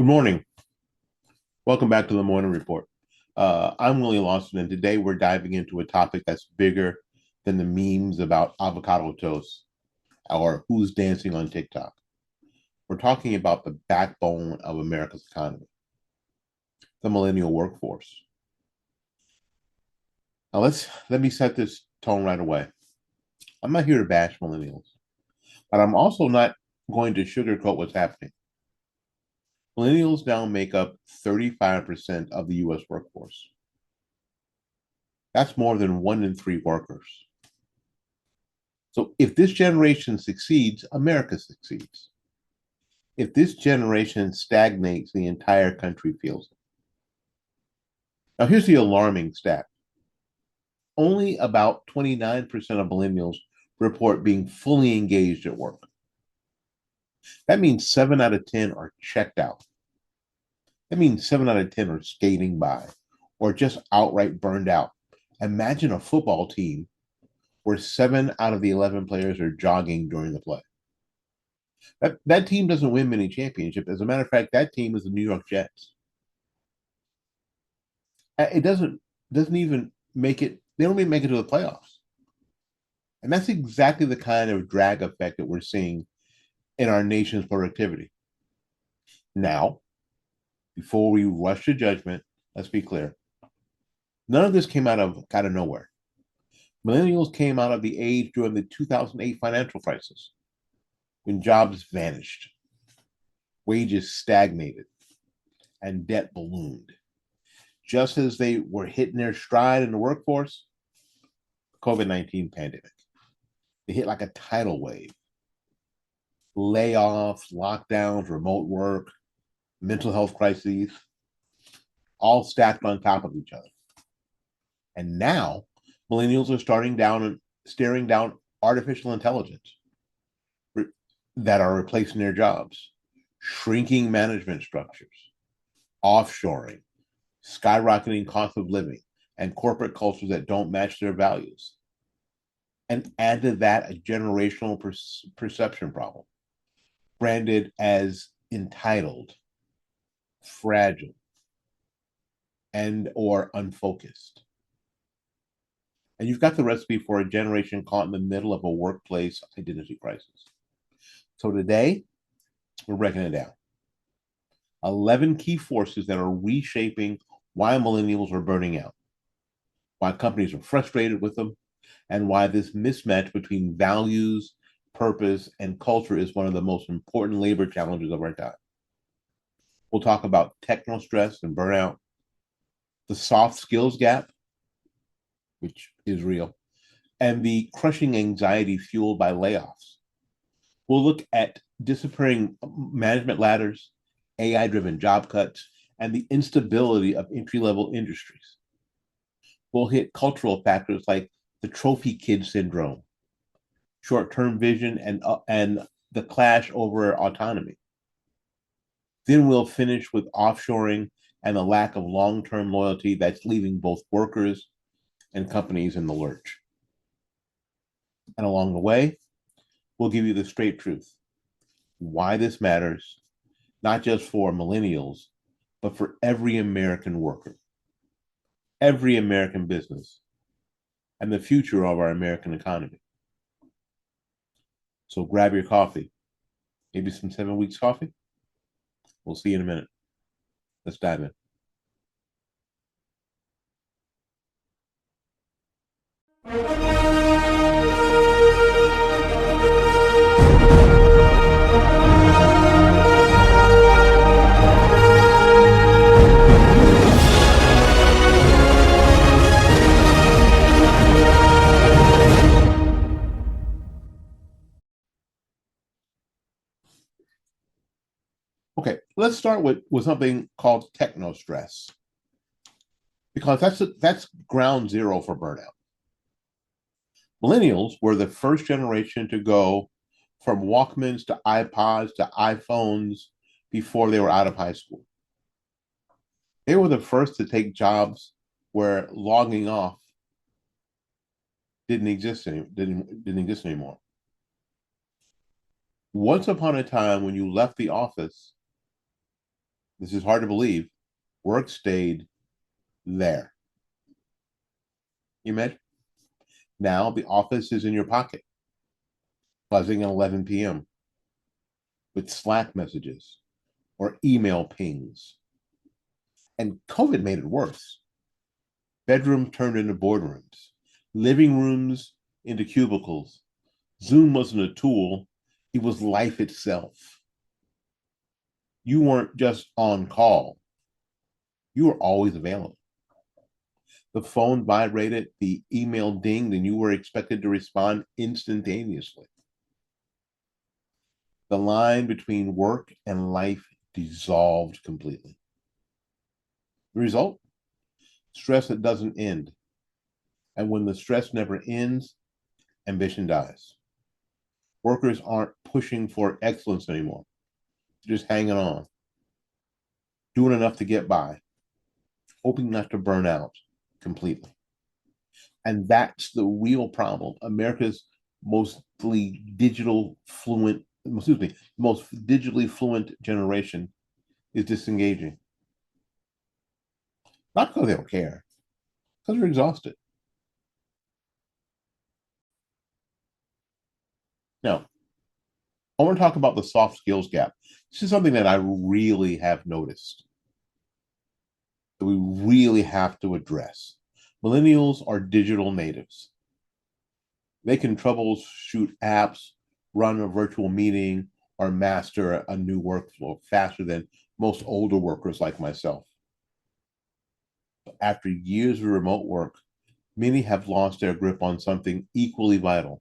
Good morning. Welcome back to the Morning Report. I'm Willie Lawson, and today we're diving into a topic that's bigger than the memes about avocado toast or who's dancing on TikTok. We're talking about the backbone of America's economy, the millennial workforce. Now let me set this tone right away. I'm not here to bash millennials, but I'm also not going to sugarcoat what's happening. Millennials now make up 35% of the US workforce. That's more than 1 in 3 workers. So if this generation succeeds, America succeeds. If this generation stagnates, the entire country feels it. Now, here's the alarming stat. Only about 29% of millennials report being fully engaged at work. That means 7 out of 10 are checked out. That means 7 out of 10 are skating by or just outright burned out. Imagine a football team where 7 out of the 11 players are jogging during the play. That team doesn't win many championships. As a matter of fact, that team is the New York Jets. It doesn't even make it. They don't even make it to the playoffs. And that's exactly the kind of drag effect that we're seeing in our nation's productivity. Now, before we rush to judgment, let's be clear. None of this came out of nowhere. Millennials came out of the age during the 2008 financial crisis, when jobs vanished, wages stagnated, and debt ballooned. Just as they were hitting their stride in the workforce, COVID-19 pandemic. They hit like a tidal wave. Layoffs, lockdowns, remote work, mental health crises, all stacked on top of each other. And now millennials are staring down artificial intelligence that are replacing their jobs, shrinking management structures, offshoring, skyrocketing cost of living, and corporate cultures that don't match their values. And add to that a generational perception problem, branded as entitled, fragile, and or unfocused. And you've got the recipe for a generation caught in the middle of a workplace identity crisis. So today, we're breaking it down. 11 key forces that are reshaping why millennials are burning out, why companies are frustrated with them, and why this mismatch between values, purpose, and culture is one of the most important labor challenges of our time. We'll talk about technostress and burnout, the soft skills gap, which is real, and the crushing anxiety fueled by layoffs. We'll look at disappearing management ladders, AI-driven job cuts, and the instability of entry-level industries. We'll hit cultural factors like the trophy kid syndrome, short-term vision, and the clash over autonomy. Then we'll finish with offshoring and the lack of long-term loyalty that's leaving both workers and companies in the lurch. And along the way, we'll give you the straight truth, why this matters, not just for millennials, but for every American worker, every American business, and the future of our American economy. So grab your coffee, maybe some 7 Weeks coffee. We'll see you in a minute. Let's dive in. Okay, let's start with something called technostress, because that's ground zero for burnout. Millennials were the first generation to go from Walkmans to iPods to iPhones before they were out of high school. They were the first to take jobs where logging off didn't exist anymore. Once upon a time, when you left the office, This is hard to believe. Work stayed there. You imagine? Now the office is in your pocket, buzzing at 11 p.m. with Slack messages or email pings. And COVID made it worse. Bedrooms turned into boardrooms, living rooms into cubicles. Zoom wasn't a tool, it was life itself. You weren't just on call, you were always available. The phone vibrated, the email dinged, and you were expected to respond instantaneously. The line between work and life dissolved completely. The result? Stress that doesn't end. And when the stress never ends, ambition dies. Workers aren't pushing for excellence anymore. They're just hanging on, doing enough to get by, hoping not to burn out completely. And that's the real problem. America's mostly digital fluent, excuse me, most digitally fluent generation is disengaging. Not because they don't care, because they're exhausted. Now, I want to talk about the soft skills gap. This is something that I really have noticed that we really have to address. Millennials are digital natives. They can troubleshoot apps, run a virtual meeting, or master a new workflow faster than most older workers like myself. After years of remote work, many have lost their grip on something equally vital: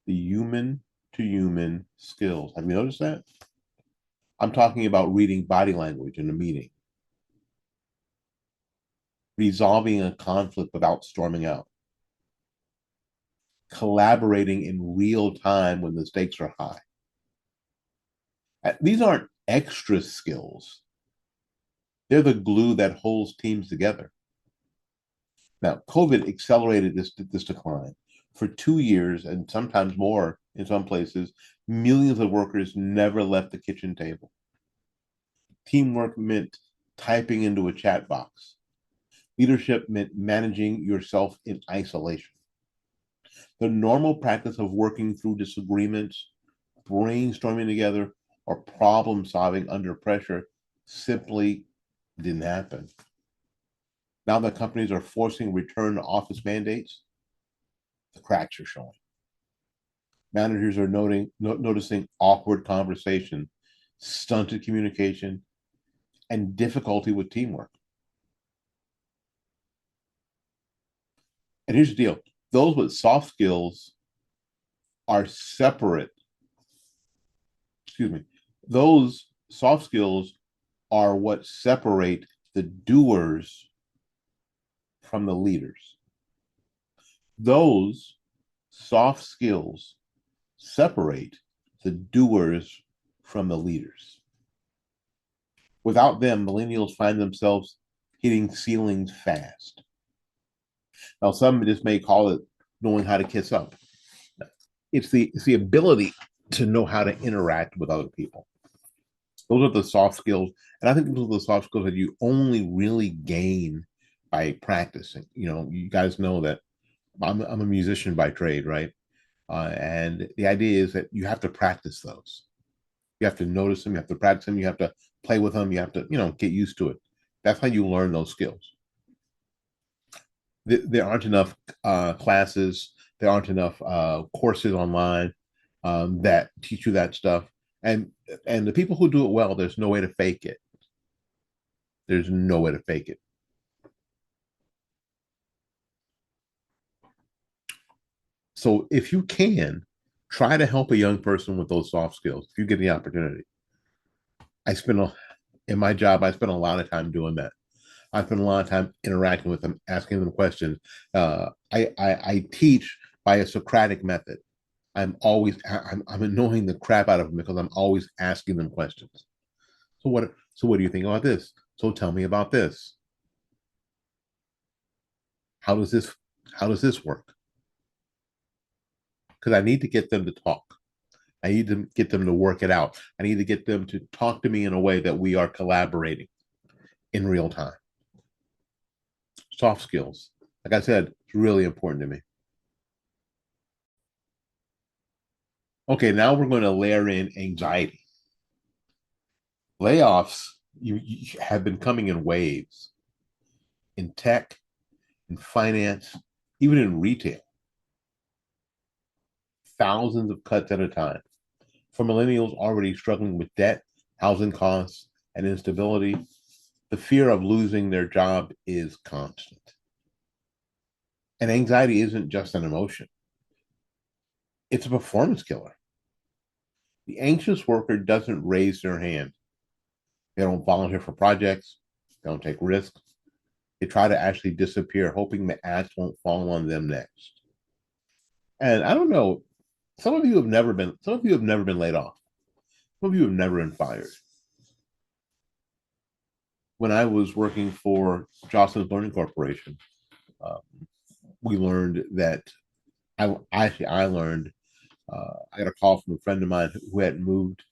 the human to human skills. Have you noticed that? I'm talking about reading body language in a meeting, resolving a conflict without storming out, collaborating in real time when the stakes are high. These aren't extra skills, they're the glue that holds teams together. Now, COVID accelerated this decline. For 2 years, and sometimes more in some places, millions of workers never left the kitchen table. Teamwork meant typing into a chat box. Leadership meant managing yourself in isolation. The normal practice of working through disagreements, brainstorming together, or problem solving under pressure simply didn't happen. Now that companies are forcing return to office mandates, the cracks are showing. Managers are noticing awkward conversation, stunted communication, and difficulty with teamwork. And here's the deal: those with soft skills are separate. Excuse me. Those soft skills are what separate the doers from the leaders. Those soft skills separate the doers from the leaders. Without them, millennials find themselves hitting ceilings fast. Now, some just may call it knowing how to kiss up. It's the ability to know how to interact with other people. Those are the soft skills, and I think those are the soft skills that you only really gain by practicing. You guys know that I'm a musician by trade, right? And the idea is that you have to practice those. You have to notice them. You have to practice them. You have to play with them. You have to, get used to it. That's how you learn those skills. There aren't enough classes. There aren't enough courses online that teach you that stuff. And the people who do it well, there's no way to fake it. There's no way to fake it. So if you can, try to help a young person with those soft skills if you get the opportunity. I spend a, in my job, I spend a lot of time doing that. I spend a lot of time interacting with them, asking them questions. I teach by a Socratic method. I'm annoying the crap out of them because I'm always asking them questions. So what do you think about this? So tell me about this. How does this work? Because I need to get them to talk. I need to get them to work it out. I need to get them to talk to me in a way that we are collaborating in real time. Soft skills, like I said, it's really important to me. Okay, now we're going to layer in anxiety. Layoffs you have been coming in waves in tech, in finance, even in retail. Thousands of cuts at a time. For millennials already struggling with debt, housing costs, and instability, the fear of losing their job is constant. And anxiety isn't just an emotion, it's a performance killer. The anxious worker doesn't raise their hand. They don't volunteer for projects, they don't take risks. They try to actually disappear, hoping the axe won't fall on them next. And I don't know, some of you have never been laid off. Some of you have never been fired. When I was working for Jocelyn's Learning Corporation, uh, we learned that I learned I got a call from a friend of mine who had moved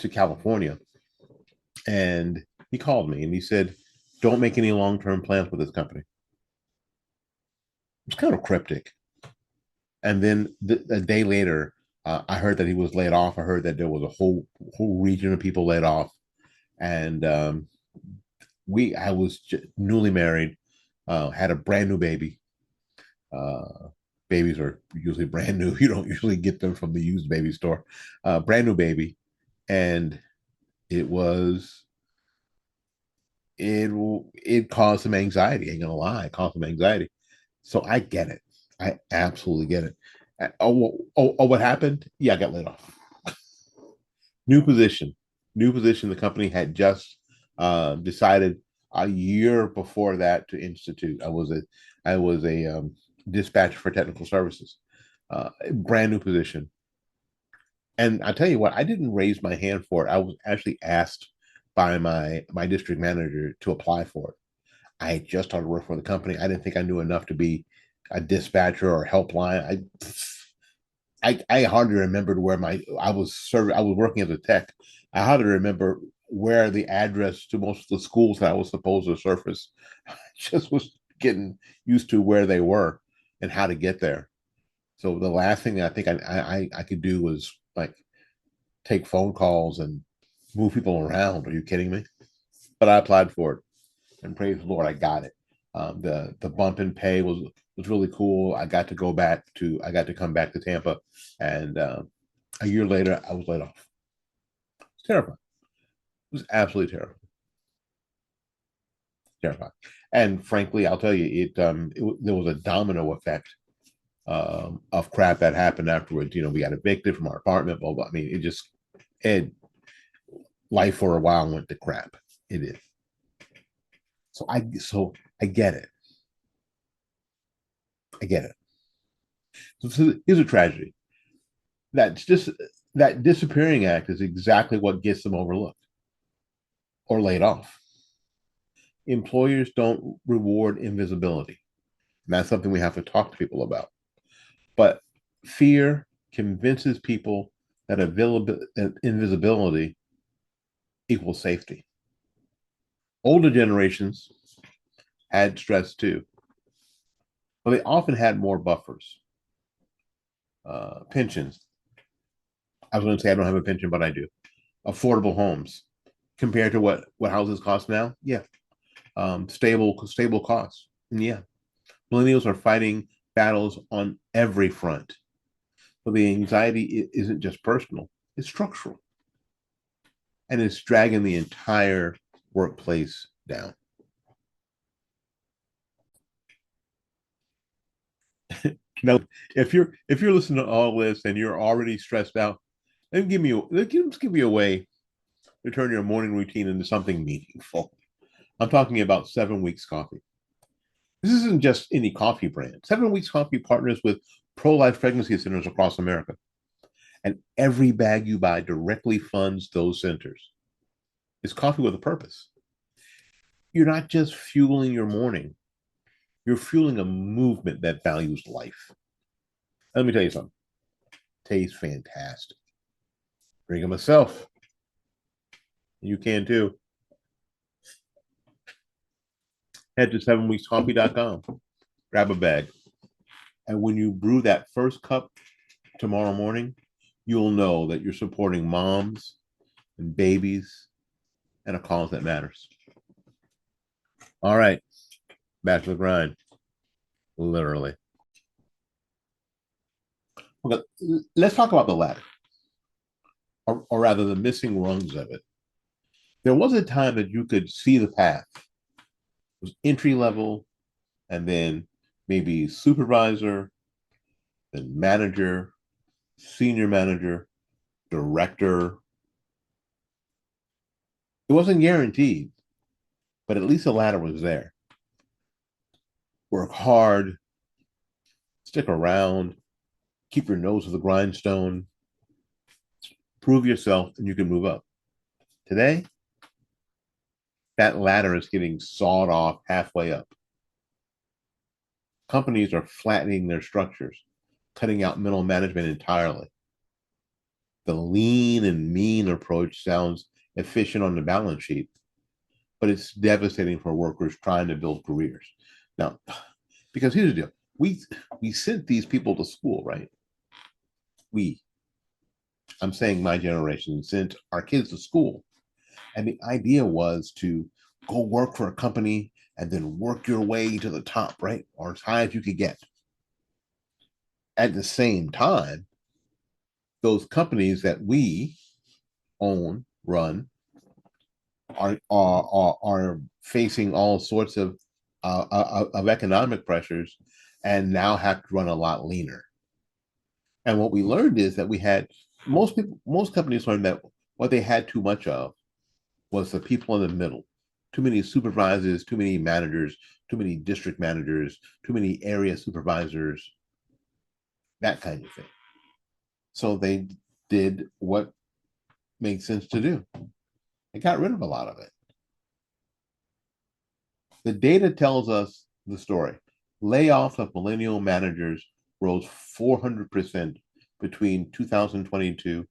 to California, and he called me and he said, "Don't make any long term plans with this company." It's kind of cryptic. And then a day later, I heard that he was laid off. I heard that there was a whole region of people laid off, and I was newly married, had a brand new baby. Uh, Babies are usually brand new. You don't usually get them from the used baby store. Brand new baby, and it was it it caused some anxiety. I ain't gonna lie, it caused some anxiety. So I get it. I absolutely get it. What happened? Yeah, I got laid off. New position, new position. The company had just decided a year before that to institute. I was a dispatcher for technical services, brand new position. And I tell you what, I didn't raise my hand for it. I was actually asked by my district manager to apply for it. I had just started working for the company. I didn't think I knew enough to be a dispatcher or helpline. I hardly remembered where I was working as a tech. I hardly remember where the address to most of the schools that I was supposed to surface. I just was getting used to where they were and how to get there. So the last thing that I think I could do was like take phone calls and move people around. Are you kidding me? But I applied for it, and praise the Lord, I got it. The bump in pay was really cool. I got to come back to Tampa, and a year later, I was laid off. It's terrifying. It was absolutely terrifying. And frankly, I'll tell you, there was a domino effect of crap that happened afterwards. You know, we got evicted from our apartment. Blah blah. I mean, it life for a while went to crap. It is. So I get it. I get it. So here's a tragedy. That's just that disappearing act is exactly what gets them overlooked or laid off. Employers don't reward invisibility. And that's something we have to talk to people about. But fear convinces people that invisibility equals safety. Older generations had stress too, but they often had more buffers. Pensions. I was going to say I don't have a pension, but I do. Affordable homes compared to what houses cost now. Yeah, stable costs. Yeah, millennials are fighting battles on every front. So the anxiety isn't just personal; it's structural, and it's dragging the entire workplace down. Now, if you're listening to all this and you're already stressed out, then give me a way to turn your morning routine into something meaningful. I'm talking about 7 Weeks Coffee. This isn't just any coffee brand. 7 Weeks Coffee partners with pro-life pregnancy centers across America, and every bag you buy directly funds those centers. It's coffee with a purpose. You're not just fueling your morning; you're fueling a movement that values life. Let me tell you something. Tastes fantastic. Bring them myself. You can too. Head to 7weekscoffee.com. Grab a bag. And when you brew that first cup tomorrow morning, you'll know that you're supporting moms and babies and a cause that matters. All right. Back to the grind. Literally. Okay, let's talk about the ladder, or rather the missing rungs of it. There was a time that you could see the path. It was entry level, and then maybe supervisor, then manager, senior manager, director. It wasn't guaranteed, but at least the ladder was there. Work hard, stick around, keep your nose to the grindstone, prove yourself, and you can move up. Today, that ladder is getting sawed off halfway up. Companies are flattening their structures, cutting out middle management entirely. The lean and mean approach sounds efficient on the balance sheet, but it's devastating for workers trying to build careers. Now, because here's the deal. We sent these people to school, right? I'm saying my generation sent our kids to school. And the idea was to go work for a company and then work your way to the top, right? Or as high as you could get. At the same time, those companies that we own, run, are facing all sorts of economic pressures and now have to run a lot leaner. And what we learned is that we had most companies learned that what they had too much of was the people in the middle. Too many supervisors, too many managers, too many district managers, too many area supervisors, that kind of thing. So they did what made sense to do. They got rid of a lot of it. The data tells us the story. Layoffs of millennial managers rose 400% between 2022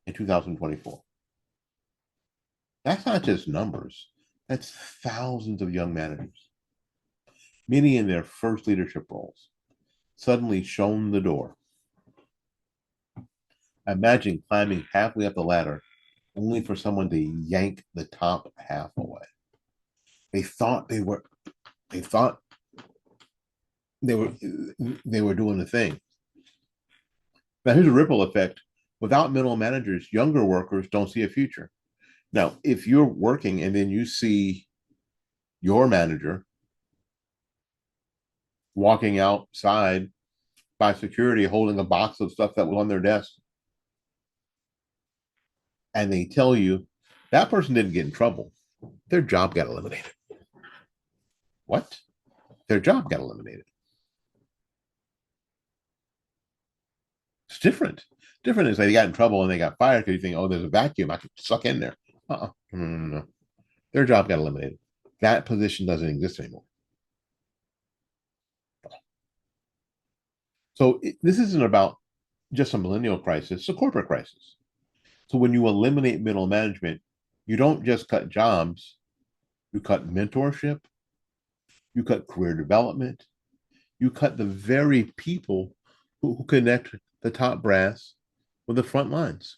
and 2024. That's not just numbers. That's thousands of young managers, many in their first leadership roles, suddenly shown the door. Imagine climbing halfway up the ladder only for someone to yank the top half away. They thought they were doing the thing. Now here's a ripple effect. Without middle managers, younger workers don't see a future. Now, if you're working and then you see your manager walking outside by security holding a box of stuff that was on their desk, and they tell you that person didn't get in trouble, their job got eliminated. What? Their job got eliminated. It's different. Different is they got in trouble and they got fired because you think, oh, there's a vacuum, I can suck in there. No. Their job got eliminated. That position doesn't exist anymore. So this isn't about just a millennial crisis, it's a corporate crisis. So when you eliminate middle management, you don't just cut jobs, you cut mentorship, you cut career development, you cut the very people who connect the top brass with the front lines.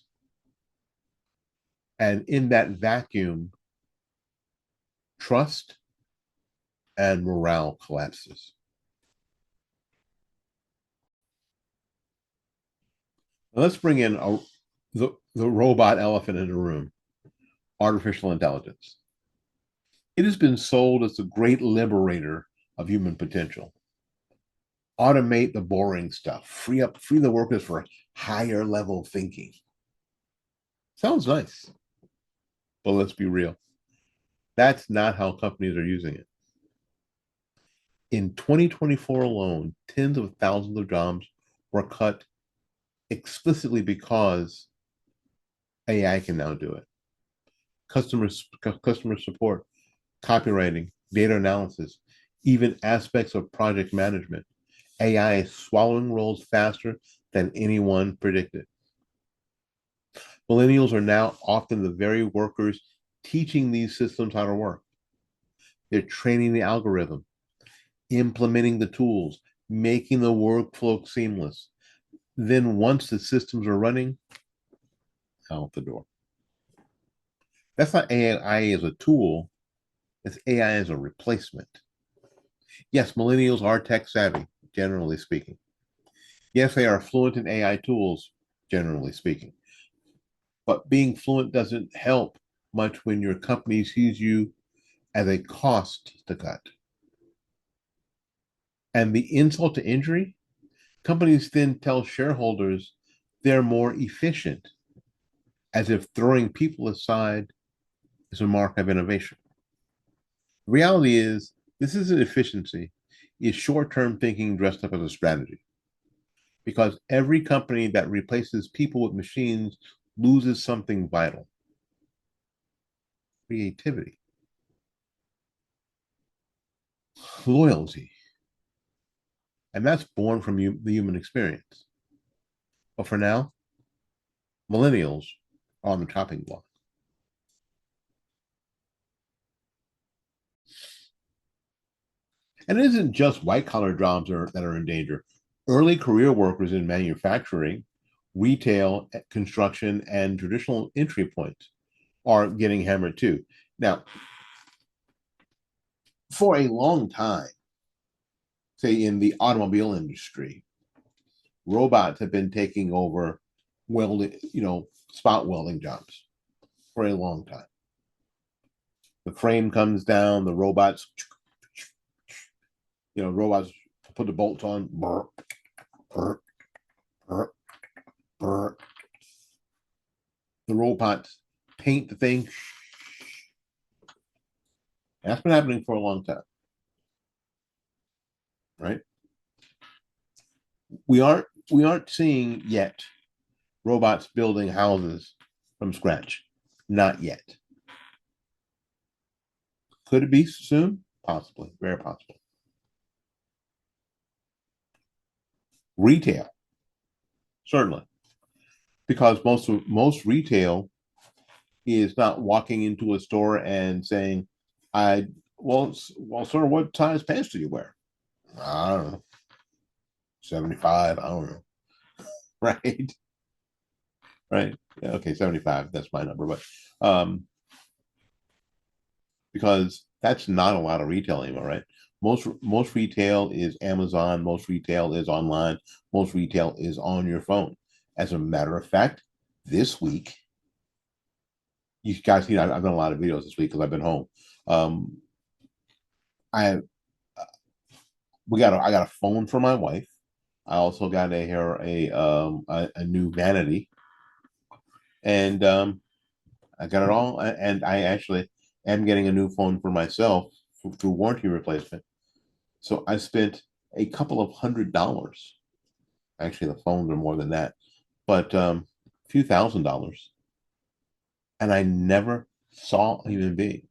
And in that vacuum, trust and morale collapses. Now let's bring in the robot elephant in the room, artificial intelligence. It has been sold as the great liberator of human potential. Automate the boring stuff, free the workers for higher level thinking. Sounds nice, but let's be real. That's not how companies are using it. In 2024 alone, tens of thousands of jobs were cut explicitly because AI can now do it. Customer support, copywriting, data analysis, even aspects of project management. AI is swallowing roles faster than anyone predicted. Millennials are now often the very workers teaching these systems how to work. They're training the algorithm, implementing the tools, making the workflow seamless. Then once the systems are running, out the door. That's not AI as a tool, it's AI as a replacement. Yes, millennials are tech savvy, generally speaking. Yes, they are fluent in AI tools, generally speaking. But being fluent doesn't help much when your company sees you as a cost to cut. And the insult to injury, companies then tell shareholders they're more efficient, as if throwing people aside is a mark of innovation. The reality is, this isn't efficiency, it's short term thinking dressed up as a strategy. Because every company that replaces people with machines loses something vital: creativity, loyalty. And that's born from the human experience. But for now, millennials are on the chopping block. And it isn't just white collar jobs that are in danger. Early career workers in manufacturing, retail, construction, and traditional entry points are getting hammered too. Now, for a long time, say in the automobile industry, robots have been taking over welding, spot welding jobs for a long time. The frame comes down, the robots put the bolts on, burr, burr, burr, burr. The robots paint the thing. That's been happening for a long time, right? We aren't seeing yet robots building houses from scratch. Not yet. Could it be soon? Possibly, very possible. Retail, certainly, because most retail is not walking into a store and saying, "I well, sir, what size pants do you wear?" I don't know, 75. I don't know, right? Right? Yeah, okay, 75. That's my number, but because that's not a lot of retail anymore, right? Most retail is Amazon, most retail is online, most retail is on your phone. As a matter of fact, this week, you guys see, I've done a lot of videos this week because I've been home. Um, I I got a phone for my wife. I also got a new vanity, and I got it all. And I actually am getting a new phone for myself through warranty replacement. So I spent a couple of $100. Actually, the phones are more than that, but a few $1,000s, and I never saw a human being.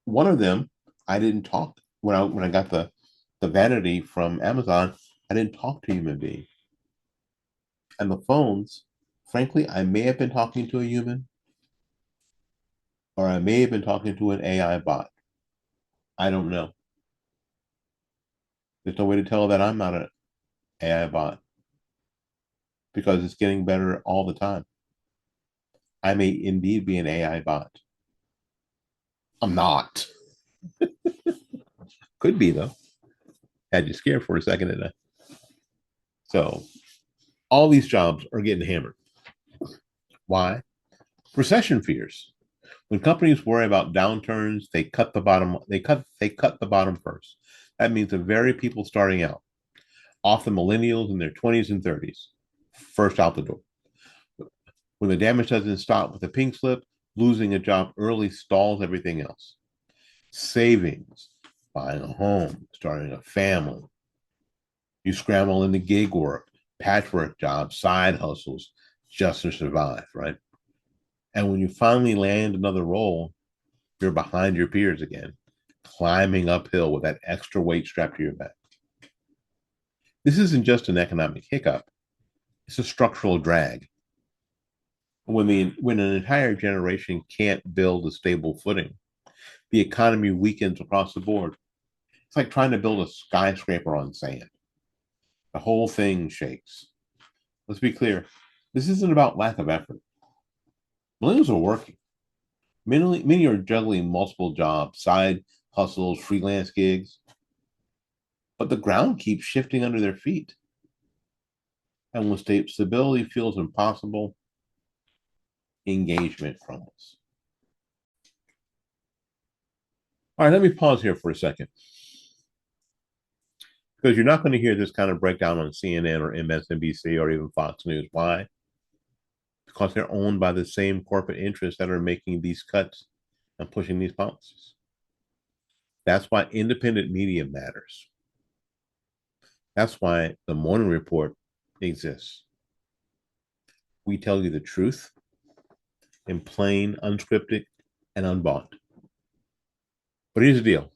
One of them, I didn't talk when I got the vanity from Amazon. I didn't talk to a human being, and the phones, frankly, I may have been talking to a human, or I may have been talking to an AI bot. I don't know. There's no way to tell that I'm not an AI bot because it's getting better all the time. I may indeed be an AI bot. I'm not. Could be though. Had you scared for a second, didn't I? So all these jobs are getting hammered. Why? Recession fears. When companies worry about downturns, they cut the bottom. They cut the bottom first. That means the very people starting out, often millennials in their 20s and 30s, first out the door. When the damage doesn't stop with a pink slip, losing a job early stalls everything else. Savings, buying a home, starting a family. You scramble into gig work, patchwork jobs, side hustles, just to survive, right? And when you finally land another role, you're behind your peers again, climbing uphill with that extra weight strapped to your back. This isn't just an economic hiccup, It's a structural drag. When an entire generation can't build a stable footing, the economy weakens across the board. It's like trying to build a skyscraper on sand. The whole thing shakes. Let's be clear. This isn't about lack of effort. Millennials are working. Many are juggling multiple jobs, side hustles, freelance gigs, but the ground keeps shifting under their feet. And when stability feels impossible, engagement crumbles. All right, let me pause here for a second because you're not going to hear this kind of breakdown on CNN or MSNBC or even Fox News. Why? Because they're owned by the same corporate interests that are making these cuts and pushing these policies. That's why independent media matters. That's why the Morning Report exists. We tell you the truth in plain, unscripted, and unbought. But here's the deal.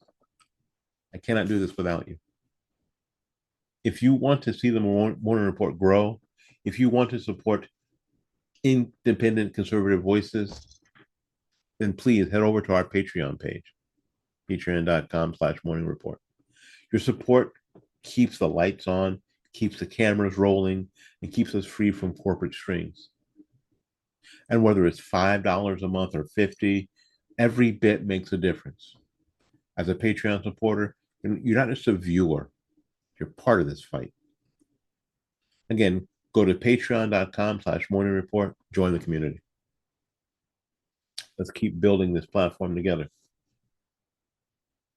I cannot do this without you. If you want to see the Morning Report grow, if you want to support independent conservative voices, then please head over to our Patreon page, patreon.com/morning report. Your support keeps the lights on, keeps the cameras rolling, and keeps us free from corporate strings. And whether it's $5 a month or 50, every bit makes a difference. As a Patreon supporter, you're not just a viewer, you're part of this fight. Again, go to patreon.com/morning report, join the community. Let's keep building this platform together.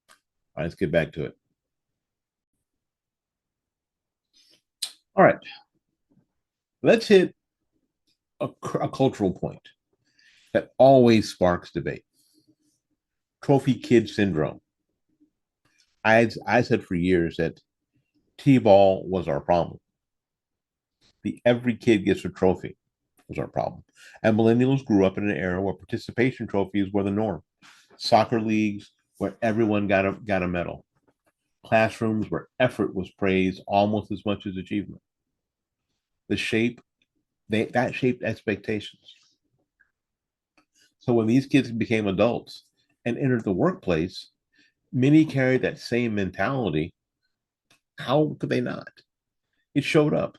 All right, let's get back to it. All right, let's hit a cultural point that always sparks debate. Trophy kid syndrome. I said for years that T-ball was our problem. The every kid gets a trophy was our problem. And millennials grew up in an era where participation trophies were the norm. Soccer leagues where everyone got a medal. Classrooms where effort was praised almost as much as achievement. The shape that shaped expectations. So when these kids became adults and entered the workplace, many carried that same mentality. How could they not? It showed up.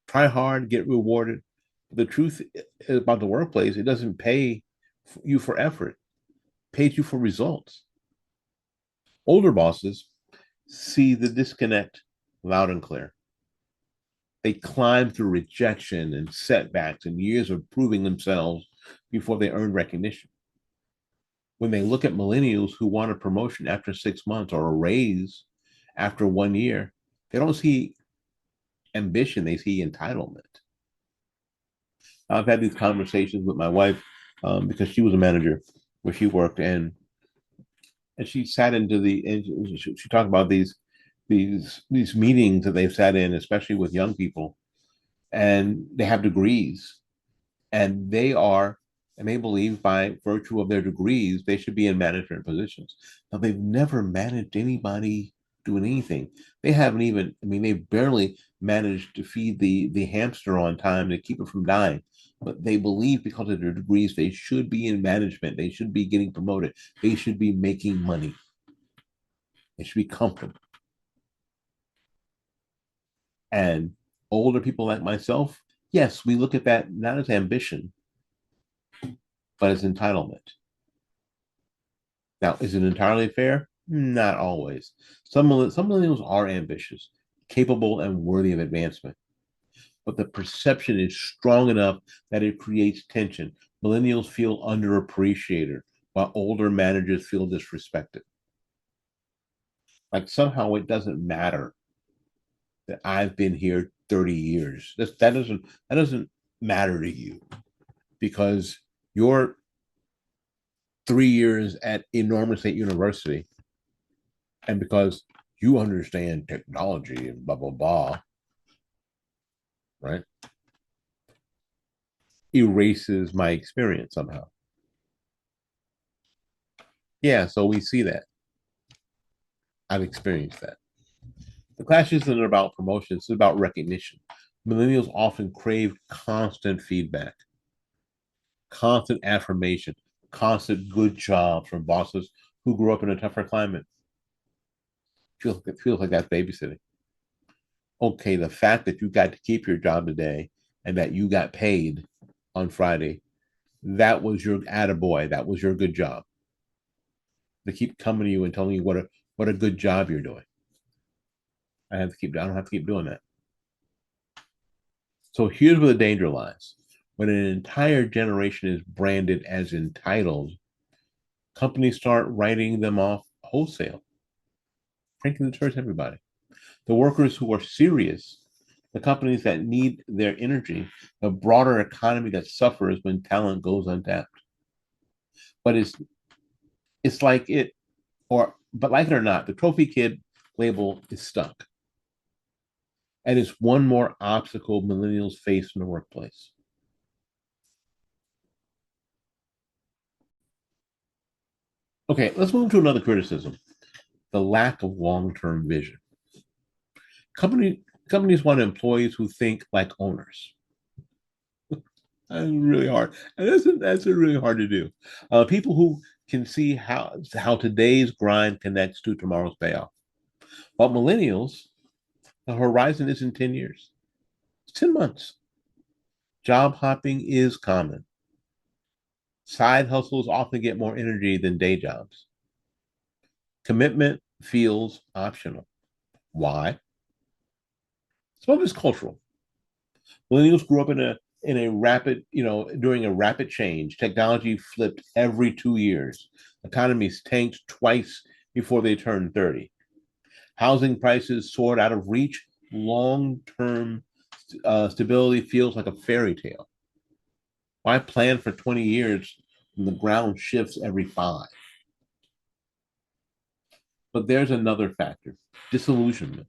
Try hard, get rewarded. The truth about the workplace, it doesn't pay you for effort, it pays you for results. Older bosses see the disconnect loud and clear. They climb through rejection and setbacks and years of proving themselves before they earn recognition. When they look at millennials who want a promotion after 6 months or a raise after 1 year, they don't see ambition, they see entitlement. I've had these conversations with my wife because she was a manager where she worked, and she sat into she talked about these meetings that they've sat in, especially with young people, and they have degrees, and they believe by virtue of their degrees they should be in management positions. Now they've never managed anybody doing anything. They haven't even, I mean, they've barely managed to feed the hamster on time to keep it from dying. But they believe because of their degrees, they should be in management. They should be getting promoted. They should be making money. They should be comfortable. And older people like myself, yes, we look at that not as ambition, but as entitlement. Now, is it entirely fair? Not always. Some millennials are ambitious, capable, and worthy of advancement. But the perception is strong enough that it creates tension. Millennials feel underappreciated, while older managers feel disrespected. Like somehow it doesn't matter that I've been here 30 years. That doesn't matter to you because you're 3 years at enormous state university, and because you understand technology and blah blah blah, right? Erases my experience somehow. Yeah, so we see that. I've experienced that. The clash isn't about promotion, it's about recognition. Millennials often crave constant feedback, constant affirmation, constant good jobs from bosses who grew up in a tougher climate. It feels like that's babysitting. Okay, the fact that you got to keep your job today and that you got paid on Friday, that was your attaboy. That was your good job. They keep coming to you and telling you what a good job you're doing. I don't have to keep doing that. So here's where the danger lies. When an entire generation is branded as entitled, companies start writing them off wholesale, frankly, it hurts everybody. The workers who are serious, the companies that need their energy, the broader economy that suffers when talent goes untapped. But it's like it but like it or not, the trophy kid label is stuck. And it's one more obstacle millennials face in the workplace. Okay, let's move to another criticism, the lack of long-term vision. Companies want employees who think like owners. That's really hard. And that's really hard to do. People who can see how today's grind connects to tomorrow's payoff. But millennials, the horizon isn't 10 years. It's 10 months. Job hopping is common. Side hustles often get more energy than day jobs. Commitment feels optional. Why? Some of it's cultural. Millennials grew up in a rapid, during a rapid change. Technology flipped every 2 years. Economies tanked twice before they turned 30. Housing prices soared out of reach. Long-term stability feels like a fairy tale. Why plan for 20 years when the ground shifts every five? But there's another factor, disillusionment.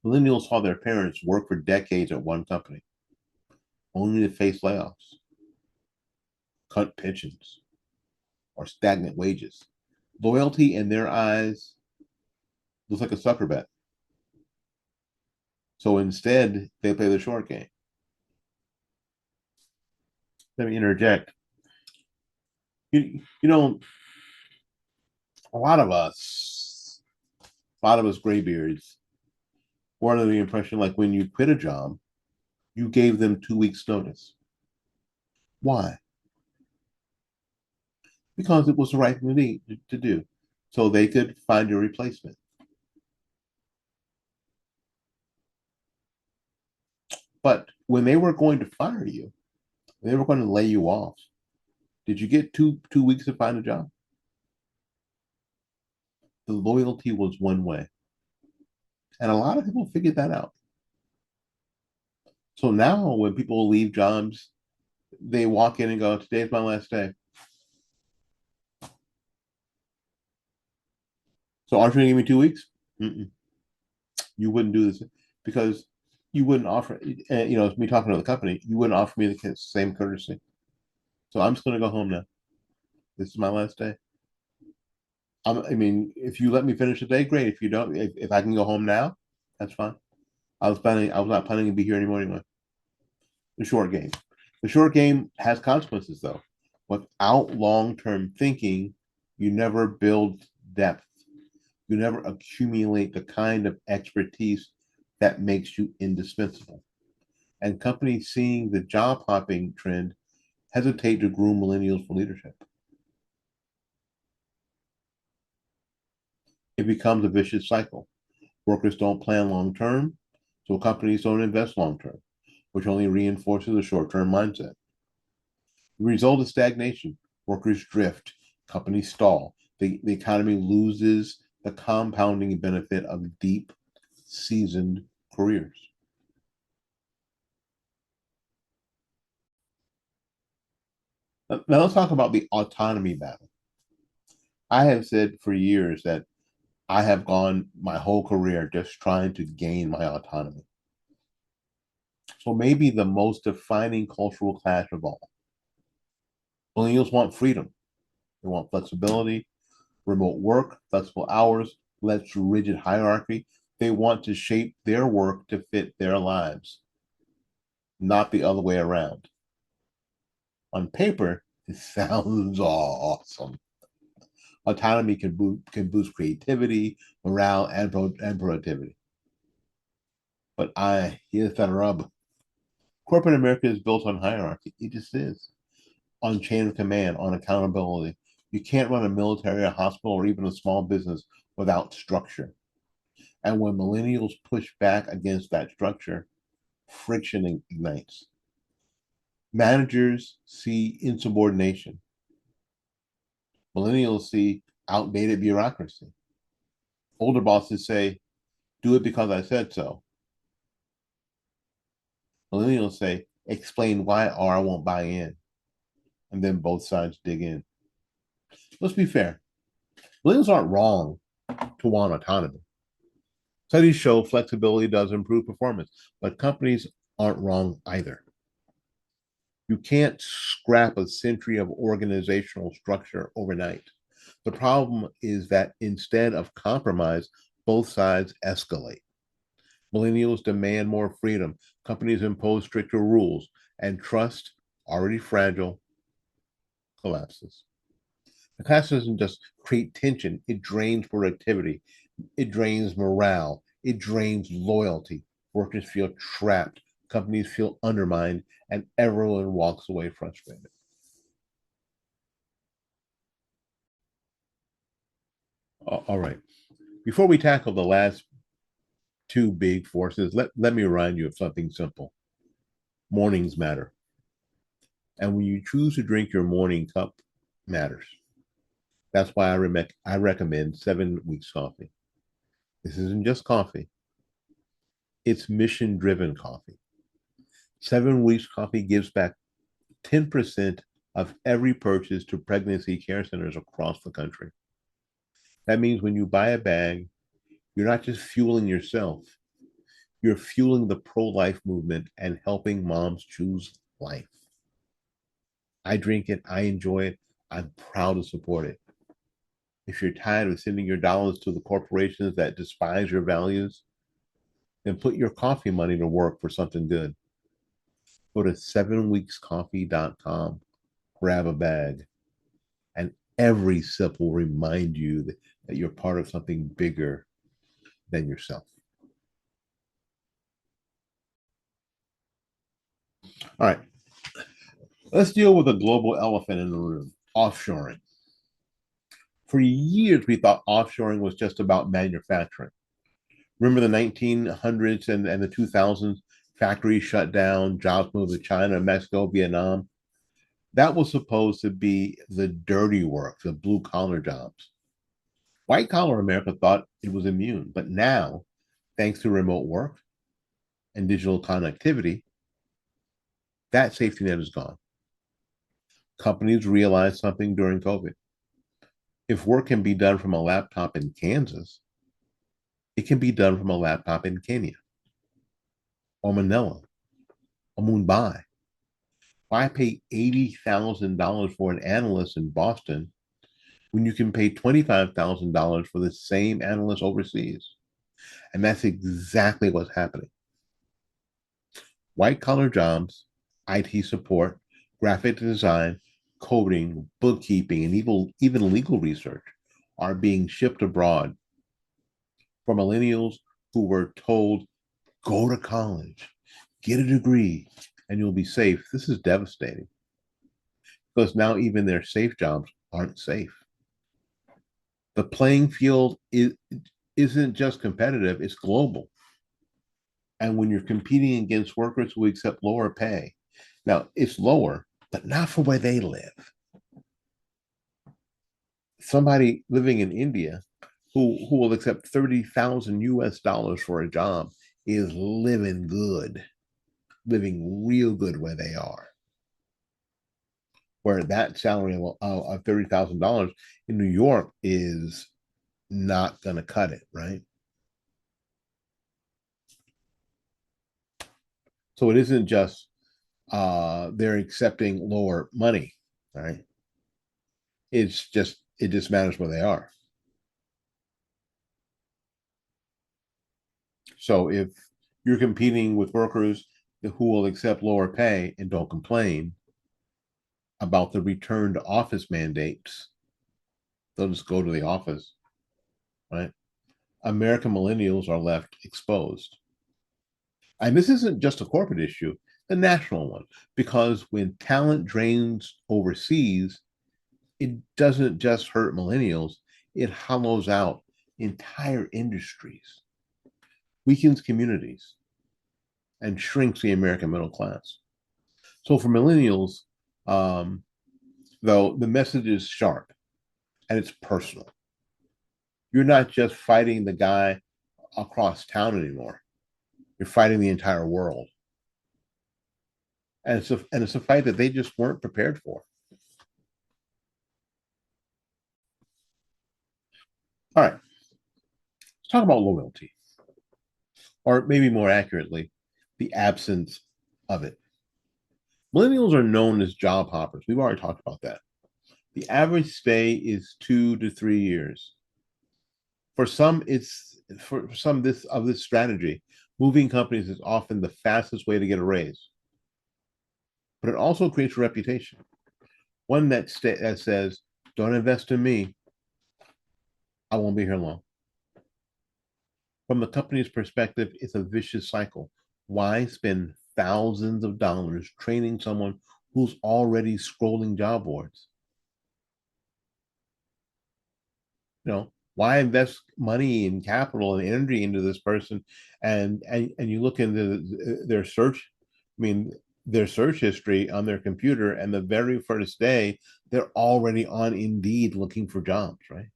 Millennials saw their parents work for decades at one company, only to face layoffs, cut pensions, or stagnant wages. Loyalty in their eyes looks like a sucker bet. So instead, they play the short game. Let me interject. You know, a lot of us graybeards, were under the impression like when you quit a job, you gave them 2 weeks notice. Why? Because it was the right thing to do. So they could find your replacement. But when they were going to fire you, they were going to lay you off. Did you get two weeks to find a job? The loyalty was one way. And a lot of people figured that out. So now when people leave jobs, they walk in and go, today's my last day. So aren't you going to give me 2 weeks? Mm-mm. You wouldn't do this because you wouldn't offer, it's me talking to the company, you wouldn't offer me the same courtesy. So I'm just going to go home now. This is my last day. I mean, if you let me finish the day, great. If you don't, if I can go home now, that's fine. I was not planning to be here anymore anyway. The short game. The short game has consequences though. Without long-term thinking, you never build depth. You never accumulate the kind of expertise that makes you indispensable. And companies seeing the job hopping trend hesitate to groom millennials for leadership. It becomes a vicious cycle. Workers don't plan long term, so companies don't invest long term, which only reinforces a short term mindset. The result is stagnation. Workers drift, companies stall, the economy loses the compounding benefit of deep, seasoned careers. Now let's talk about the autonomy battle. I have said for years that I have gone my whole career just trying to gain my autonomy. So maybe the most defining cultural clash of all. Millennials want freedom. They want flexibility, remote work, flexible hours, less rigid hierarchy. They want to shape their work to fit their lives, not the other way around. On paper, it sounds awesome. Autonomy can boost creativity, morale, and productivity. But here's the rub. Corporate America is built on hierarchy. It just is. On chain of command, on accountability. You can't run a military, a hospital, or even a small business without structure. And when millennials push back against that structure, friction ignites. Managers see insubordination. Millennials see outdated bureaucracy. Older bosses say, do it because I said so. Millennials say, explain why or I won't buy in. And then both sides dig in. Let's be fair. Millennials aren't wrong to want autonomy. Studies show flexibility does improve performance, but companies aren't wrong either. You can't scrap a century of organizational structure overnight. The problem is that instead of compromise, both sides escalate. Millennials demand more freedom, companies impose stricter rules, and trust, already fragile, collapses. The class doesn't just create tension, it drains productivity, it drains morale, it drains loyalty. Workers feel trapped, companies feel undermined, and everyone walks away frustrated. All right. Before we tackle the last two big forces, let me remind you of something simple. Mornings matter. And when you choose to drink your morning cup, matters. That's why I recommend 7 weeks coffee. This isn't just coffee, it's mission driven coffee. 7 weeks coffee gives back 10% of every purchase to pregnancy care centers across the country. That means when you buy a bag, you're not just fueling yourself, you're fueling the pro life movement and helping moms choose life. I drink it, I enjoy it, I'm proud to support it. If you're tired of sending your dollars to the corporations that despise your values, then put your coffee money to work for something good. Go to 7weekscoffee.com, grab a bag, and every sip will remind you that you're part of something bigger than yourself. All right, let's deal with a global elephant in the room, offshoring. For years, we thought offshoring was just about manufacturing. Remember the 1900s and the 2000s, factories shut down, jobs moved to China, Mexico, Vietnam. That was supposed to be the dirty work, the blue collar jobs. White collar America thought it was immune, but now, thanks to remote work and digital connectivity, that safety net is gone. Companies realized something during COVID. If work can be done from a laptop in Kansas, it can be done from a laptop in Kenya or Manila or Mumbai. Why pay $80,000 for an analyst in Boston when you can pay $25,000 for the same analyst overseas? And that's exactly what's happening. White collar jobs, IT support, graphic design, coding, bookkeeping, and even legal research are being shipped abroad for millennials who were told, go to college, get a degree, and you'll be safe. This is devastating because now even their safe jobs aren't safe. The playing field isn't just competitive, it's global. And when you're competing against workers who accept lower pay, now it's lower, but not for where they live. Somebody living in India who will accept 30,000 US dollars for a job is living good, living real good where they are. Where that salary of $30,000 in New York is not going to cut it, right? So it isn't just they're accepting lower money, right? It just matters where they are. So if you're competing with workers who will accept lower pay and don't complain about the return to office mandates, they'll just go to the office, right? American millennials are left exposed. And this isn't just a corporate issue, the national one, because when talent drains overseas, it doesn't just hurt millennials, it hollows out entire industries, weakens communities, and shrinks the American middle class. So for millennials, um, though, the message is sharp and it's personal. You're not just fighting the guy across town anymore. You're fighting the entire world. And it's a fight that they just weren't prepared for. All right, let's talk about loyalty, or maybe more accurately, the absence of it. Millennials are known as job hoppers. We've already talked about that. The average stay is 2 to 3 years. For some this strategy, moving companies is often the fastest way to get a raise, but it also creates a reputation, one that says, "Don't invest in me. I won't be here long." From the company's perspective, it's a vicious cycle. Why spend thousands of dollars training someone who's already scrolling job boards? Why invest money and capital and energy into this person? And you look into their search, I mean, their search history on their computer, and the very first day, they're already on Indeed looking for jobs, right?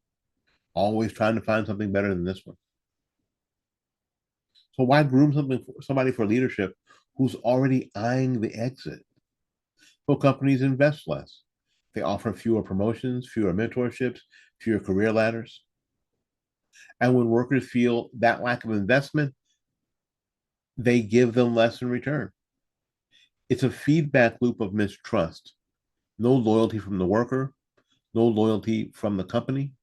Always trying to find something better than this one. So why groom somebody for leadership who's already eyeing the exit? So companies invest less. They offer fewer promotions, fewer mentorships, fewer career ladders. And when workers feel that lack of investment, they give them less in return. It's a feedback loop of mistrust. No loyalty from the worker, no loyalty from the company,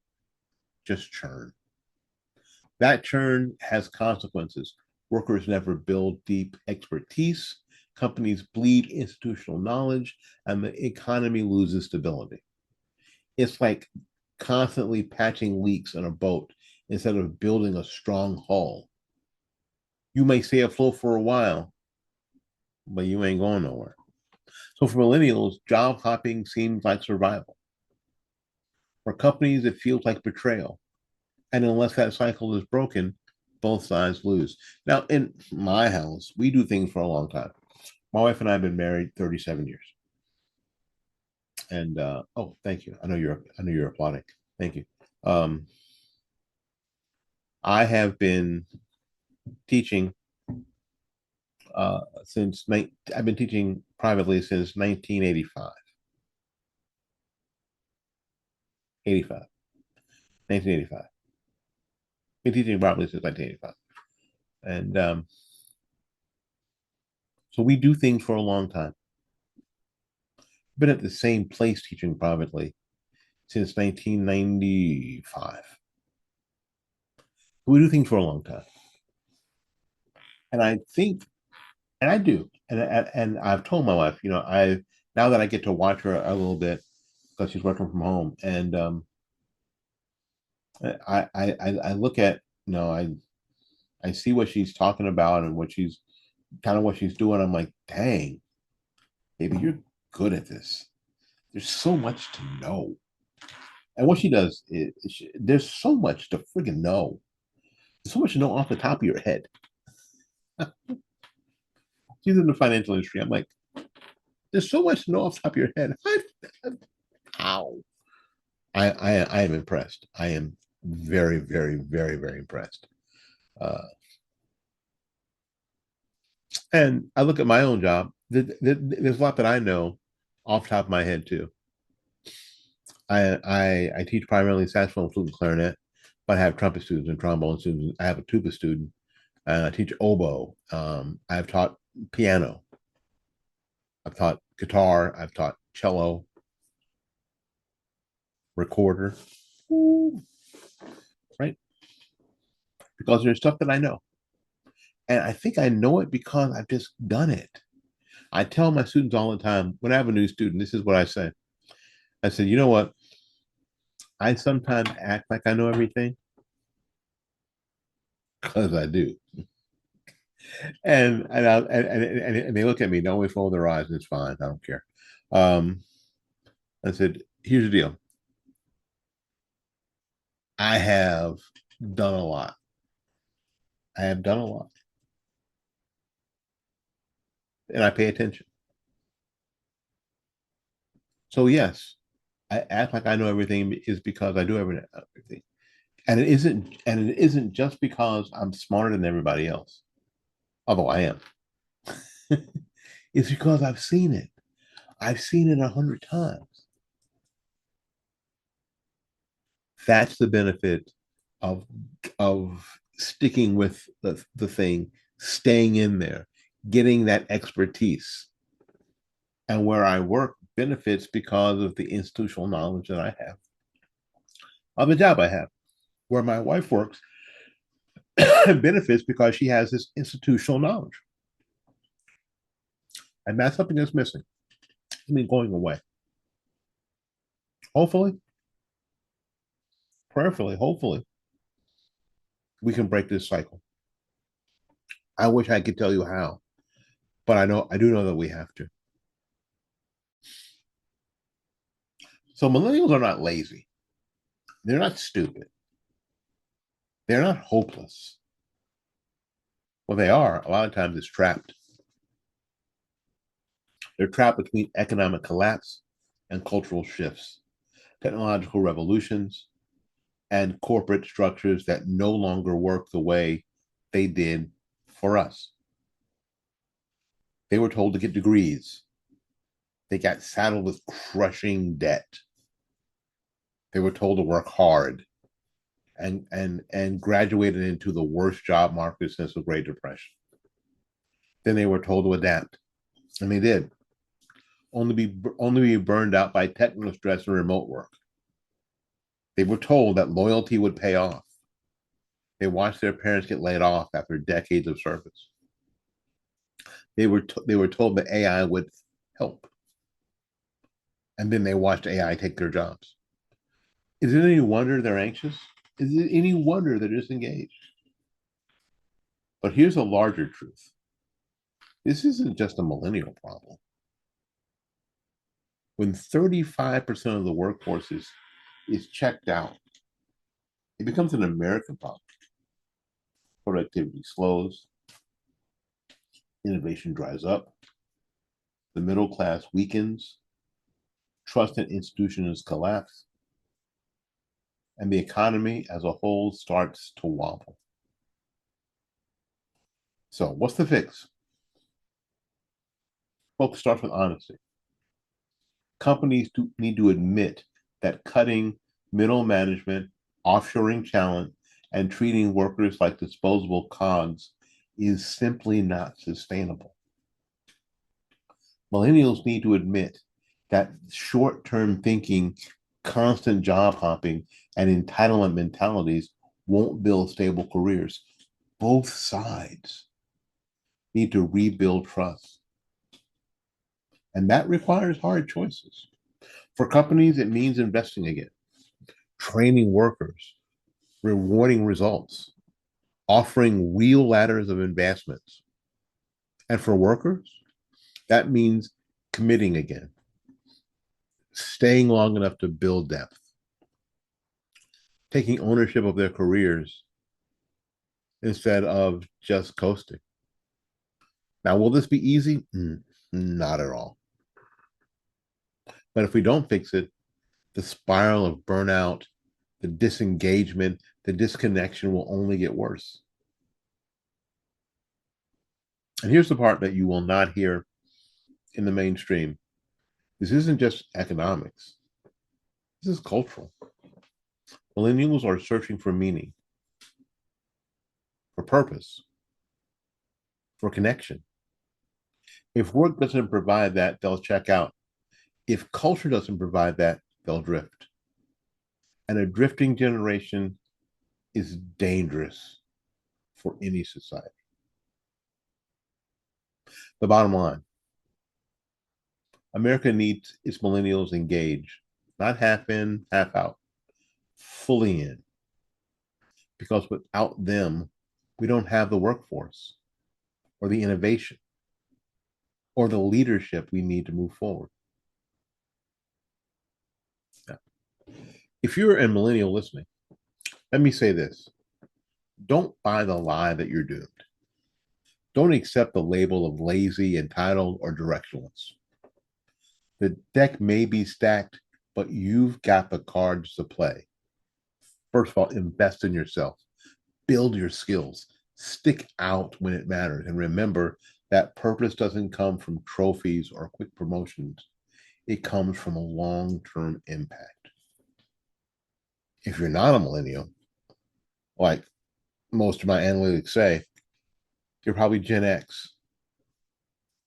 just churn. That churn has consequences. Workers never build deep expertise, companies bleed institutional knowledge, and the economy loses stability. It's like constantly patching leaks in a boat instead of building a strong hull. You may stay afloat for a while, but you ain't going nowhere. So for millennials, job hopping seems like survival. For companies, it feels like betrayal. And unless that cycle is broken, both sides lose. Now, in my house, we do things for a long time. My wife and I have been married 37 years. And oh, thank you. I know you're applauding. Thank you. Um, I have been teaching I've been teaching privately since 1985. 85. 1985. Been teaching privately since 1985. And so we do things for a long time. Been at the same place teaching privately since 1995. We do things for a long time. And I think, and I do, and I've told my wife, I now that I get to watch her a little bit because she's working from home, and I look at, I see what she's talking about and what she's doing. I'm like, dang, baby, you're good at this. There's so much to know. And what she does there's so much to freaking know. There's so much to know off the top of your head. She's in the financial industry. I'm like, there's so much to know off the top of your head. How? I am impressed. I am very, very, very, very impressed. Uh, and I look at my own job. There's a lot that I know off the top of my head too. I teach primarily saxophone, flute, and clarinet, but I have trumpet students and trombone students. I have a tuba student, and I teach oboe. I've taught piano. I've taught guitar. I've taught cello, recorder. Ooh, right? Because there's stuff that I know. And I think I know it because I've just done it. I tell my students all the time when I have a new student, this is what I say. I said, you know what? I sometimes act like I know everything because I do. And they look at me, don't always roll their eyes, and it's fine. I don't care. Um, I said, here's the deal. I have done a lot. I have done a lot. And I pay attention. So yes, I act like I know everything is because I do everything. And it isn't just because I'm smarter than everybody else, although I am. It's because I've seen it. I've seen it 100 times. That's the benefit of sticking with the thing, staying in there, getting that expertise. And where I work benefits because of the institutional knowledge that I have of the job I have. Where my wife works benefits because she has this institutional knowledge. And that's something that's missing. I mean, going away. Hopefully, prayerfully, hopefully, we can break this cycle. I wish I could tell you how, but I do know that we have to. So millennials are not lazy. They're not stupid. They're not hopeless. Well, they are. A lot of times it's trapped. They're trapped between economic collapse and cultural shifts, technological revolutions, and corporate structures that no longer work the way they did for us. They were told to get degrees. They got saddled with crushing debt. They were told to work hard and graduated into the worst job market since the Great Depression. Then they were told to adapt, and they did. Only be burned out by technostress and remote work. They were told that loyalty would pay off. They watched their parents get laid off after decades of service. They were told that AI would help, and then they watched AI take their jobs. Is it any wonder they're anxious? Is it any wonder they're disengaged? But here's a larger truth: this isn't just a millennial problem. When 35% of the workforce is checked out, it becomes an American problem. Productivity slows, innovation dries up, the middle class weakens, trust in institutions collapse, and the economy as a whole starts to wobble. So, what's the fix? Folks, start with honesty. Companies need to admit that cutting middle management, offshoring talent, and treating workers like disposable cogs is simply not sustainable. Millennials need to admit that short term thinking, constant job hopping, and entitlement mentalities won't build stable careers. Both sides need to rebuild trust. And that requires hard choices. For companies, it means investing again, training workers, rewarding results, offering real ladders of advancements. And for workers, that means committing again, staying long enough to build depth, taking ownership of their careers instead of just coasting. Now, will this be easy? Not at all. But if we don't fix it, the spiral of burnout, the disengagement, the disconnection will only get worse. And here's the part that you will not hear in the mainstream: this isn't just economics, this is cultural. Millennials are searching for meaning, for purpose, for connection. If work doesn't provide that, they'll check out. If culture doesn't provide that, they'll drift. And a drifting generation is dangerous for any society. The bottom line, America needs its millennials engaged, not half in, half out, fully in, because without them, we don't have the workforce or the innovation or the leadership we need to move forward. Now, if you're a millennial listening, let me say this. Don't buy the lie that you're doomed. Don't accept the label of lazy, entitled, or directionless. The deck may be stacked, but you've got the cards to play. First of all, invest in yourself, build your skills, stick out when it matters, and remember that purpose doesn't come from trophies or quick promotions. It comes from a long-term impact. If you're not a millennial, like most of my analytics say, you're probably Gen X.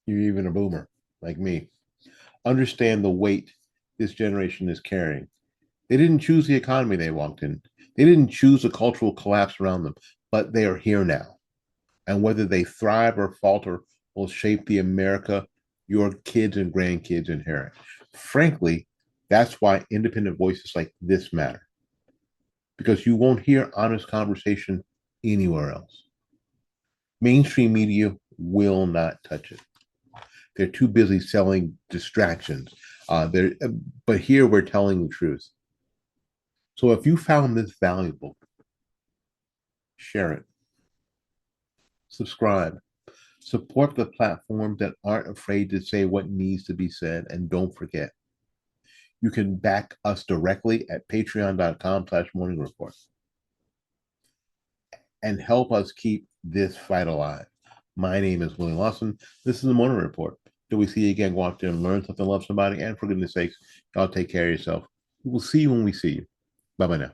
You're even a boomer like me. Understand the weight this generation is carrying. They didn't choose the economy they walked in. They didn't choose the cultural collapse around them, but they are here now. And whether they thrive or falter will shape the America your kids and grandkids inherit. Frankly, that's why independent voices like this matter, because you won't hear honest conversation anywhere else. Mainstream media will not touch it. They're too busy selling distractions. But here we're telling the truth. So if you found this valuable, share it, subscribe, support the platforms that aren't afraid to say what needs to be said, and don't forget, you can back us directly at patreon.com/morning report and help us keep this fight alive. My name is Willie Lawson. This is the Morning Report. Till we see you again, go out there and learn something, love somebody, and for goodness sakes, y'all take care of yourself. We will see you when we see you. Bye-bye now.